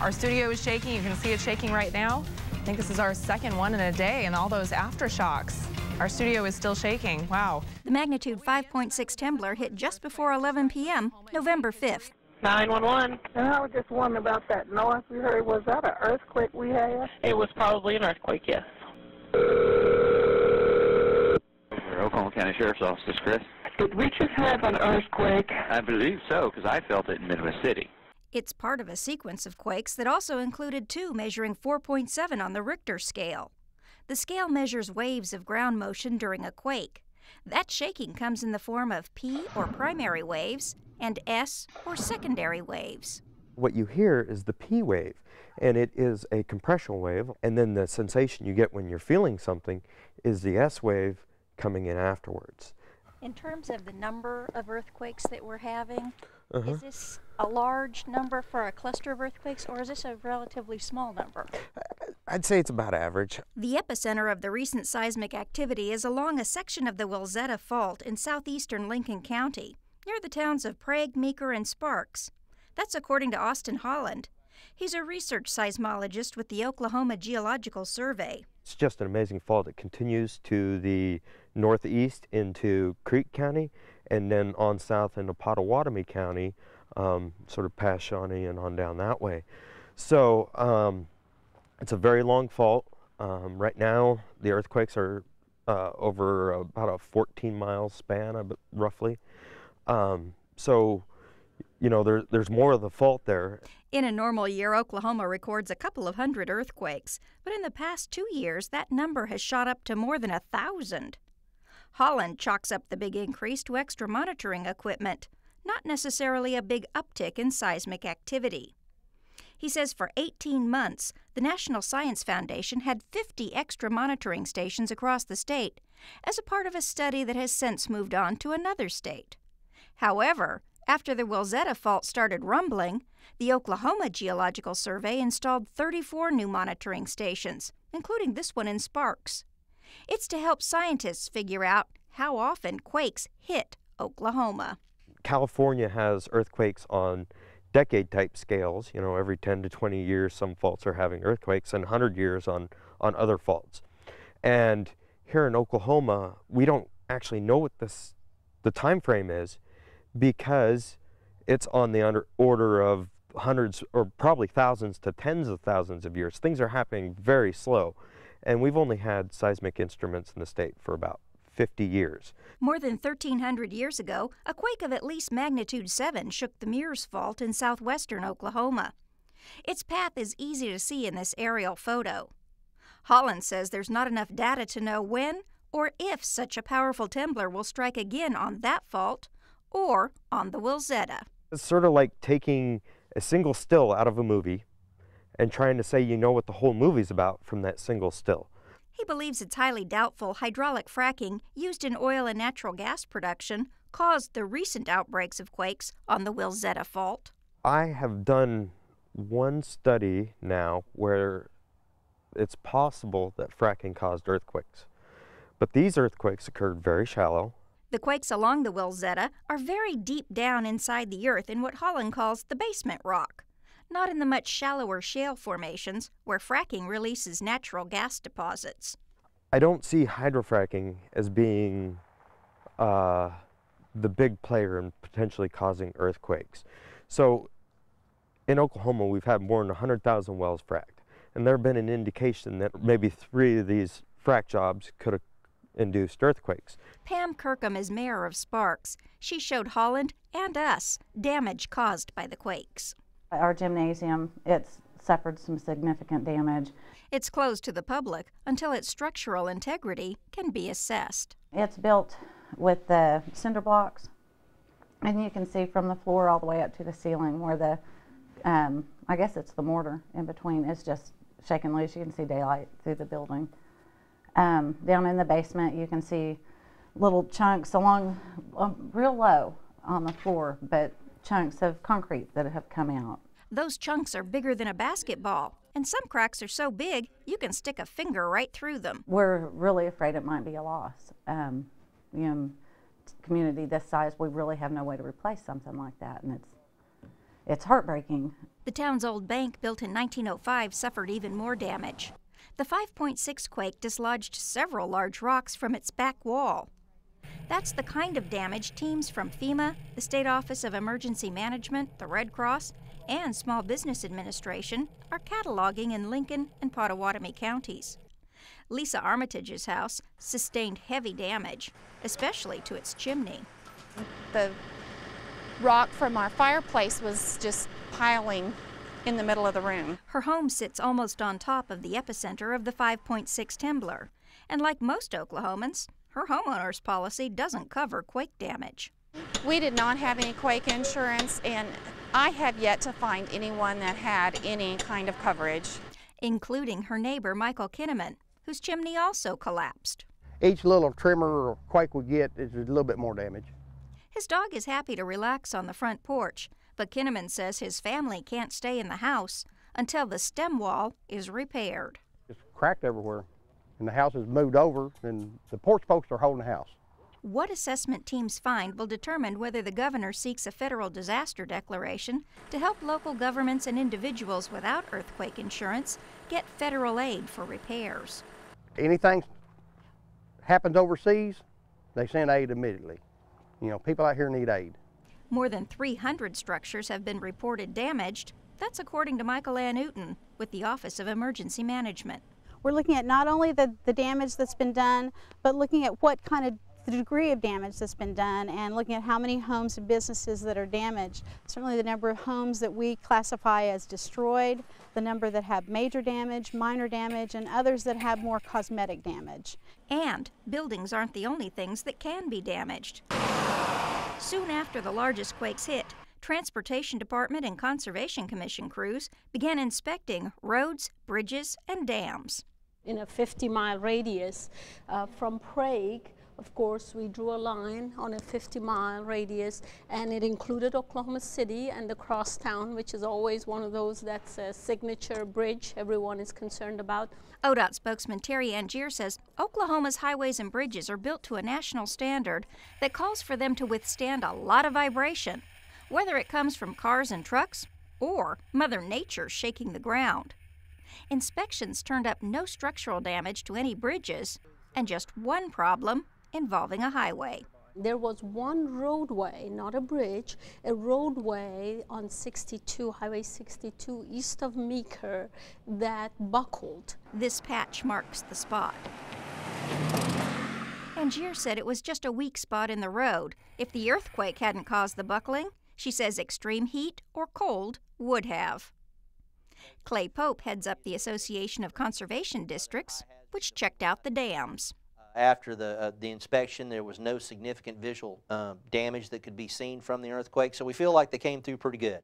Our studio is shaking. You can see it shaking right now. I think this is our second one in a day, and all those aftershocks. Our studio is still shaking. Wow. The magnitude 5.6 trembler hit just before 11 p.m., November 5th. 911. And I was just wondering about that noise we heard. Was that an earthquake we had? It was probably an earthquake, yes. Oklahoma County Sheriff's Office, this is Chris. Did we just have an earthquake? I believe so, because I felt it in Midwest City. It's part of a sequence of quakes that also included two measuring 4.7 on the Richter scale. The scale measures waves of ground motion during a quake. That shaking comes in the form of P, or primary waves, and S, or secondary waves. What you hear is the P wave, and it is a compression wave, and then the sensation you get when you're feeling something is the S wave coming in afterwards. In terms of the number of earthquakes that we're having, is this a large number for a cluster of earthquakes, or is this a relatively small number? I'd say it's about average. The epicenter of the recent seismic activity is along a section of the Wilzetta Fault in southeastern Lincoln County, near the towns of Prague, Meeker, and Sparks. That's according to Austin Holland. He's a research seismologist with the Oklahoma Geological Survey. It's just an amazing fault. It continues to the northeast into Creek County, and then on south into Pottawatomie County, sort of past Shawnee and on down that way. So it's a very long fault. Right now, the earthquakes are over about a 14-mile span, roughly. So, you know, there's more of the fault there. In a normal year, Oklahoma records a couple of hundred earthquakes, but in the past 2 years, that number has shot up to more than 1,000. Holland chalks up the big increase to extra monitoring equipment, not necessarily a big uptick in seismic activity. He says for 18 months, the National Science Foundation had 50 extra monitoring stations across the state as a part of a study that has since moved on to another state. However, after the Wilzetta Fault started rumbling, the Oklahoma Geological Survey installed 34 new monitoring stations, including this one in Sparks. It's to help scientists figure out how often quakes hit Oklahoma. California has earthquakes on decade-type scales. You know, every 10 to 20 years some faults are having earthquakes, and 100 years on other faults. And here in Oklahoma, we don't actually know what the time frame is, because it's on the order of hundreds or probably thousands to tens of thousands of years. Things are happening very slow, and we've only had seismic instruments in the state for about 50 years. More than 1,300 years ago, a quake of at least magnitude 7 shook the Mears Fault in southwestern Oklahoma. Its path is easy to see in this aerial photo. Holland says there's not enough data to know when or if such a powerful trembler will strike again on that fault or on the Wilzetta. It's sort of like taking a single still out of a movie and trying to say you know what the whole movie's about from that single still. He believes it's highly doubtful hydraulic fracking used in oil and natural gas production caused the recent outbreaks of quakes on the Wilzetta Fault. I have done one study now where it's possible that fracking caused earthquakes. But these earthquakes occurred very shallow. The quakes along the Wilzetta are very deep down inside the earth in what Holland calls the basement rock, not in the much shallower shale formations where fracking releases natural gas deposits. I don't see hydrofracking as being the big player in potentially causing earthquakes. So in Oklahoma, we've had more than 100,000 wells fracked, and there have been an indication that maybe 3 of these frack jobs could have induced earthquakes. Pam Kirkham is mayor of Sparks. She showed Holland and us damage caused by the quakes. Our gymnasium, it's suffered some significant damage. It's closed to the public until its structural integrity can be assessed. It's built with the cinder blocks, and you can see from the floor all the way up to the ceiling where the, I guess it's the mortar in between, is just shaking loose. You can see daylight through the building. Down in the basement, you can see little chunks along, real low on the floor, but chunks of concrete that have come out. Those chunks are bigger than a basketball, and some cracks are so big you can stick a finger right through them. We're really afraid it might be a loss. You know, community this size, we really have no way to replace something like that, and it's heartbreaking. The town's old bank, built in 1905, suffered even more damage. The 5.6 quake dislodged several large rocks from its back wall. That's the kind of damage teams from FEMA, the State Office of Emergency Management, the Red Cross, and Small Business Administration are cataloging in Lincoln and Pottawatomie counties. Lisa Armitage's house sustained heavy damage, especially to its chimney. The rock from our fireplace was just piling in the middle of the room. Her home sits almost on top of the epicenter of the 5.6 temblor, and like most Oklahomans, her homeowner's policy doesn't cover quake damage. We did not have any quake insurance, and I have yet to find anyone that had any kind of coverage. Including her neighbor, Michael Kinnaman, whose chimney also collapsed. Each little tremor or quake we get is a little bit more damage. His dog is happy to relax on the front porch, but Kinnaman says his family can't stay in the house until the stem wall is repaired. It's cracked everywhere, and the house is moved over, and the porch posts are holding the house. What assessment teams find will determine whether the governor seeks a federal disaster declaration to help local governments and individuals without earthquake insurance get federal aid for repairs. Anything happens overseas, they send aid immediately. You know, people out here need aid. More than 300 structures have been reported damaged. That's according to Michael Ann Newton with the Office of Emergency Management. We're looking at not only the damage that's been done, but looking at what kind of the degree of damage that's been done and looking at how many homes and businesses that are damaged. Certainly the number of homes that we classify as destroyed, the number that have major damage, minor damage, and others that have more cosmetic damage. And buildings aren't the only things that can be damaged. Soon after the largest quakes hit, Transportation Department and Conservation Commission crews began inspecting roads, bridges, and dams. In a 50-mile radius from Prague, of course, we drew a line on a 50-mile radius, and it included Oklahoma City and the crosstown, which is always one of those that's a signature bridge everyone is concerned about. ODOT spokesman Terry Angier says Oklahoma's highways and bridges are built to a national standard that calls for them to withstand a lot of vibration, whether it comes from cars and trucks or Mother Nature shaking the ground. Inspections turned up no structural damage to any bridges and just one problem involving a highway. There was one roadway, not a bridge, a roadway on 62, Highway 62, east of Meeker, that buckled. This patch marks the spot. Angier said it was just a weak spot in the road. If the earthquake hadn't caused the buckling, she says extreme heat or cold would have. Clay Pope heads up the Association of Conservation Districts, which checked out the dams. After the inspection, there was no significant visual damage that could be seen from the earthquake, so we feel like they came through pretty good.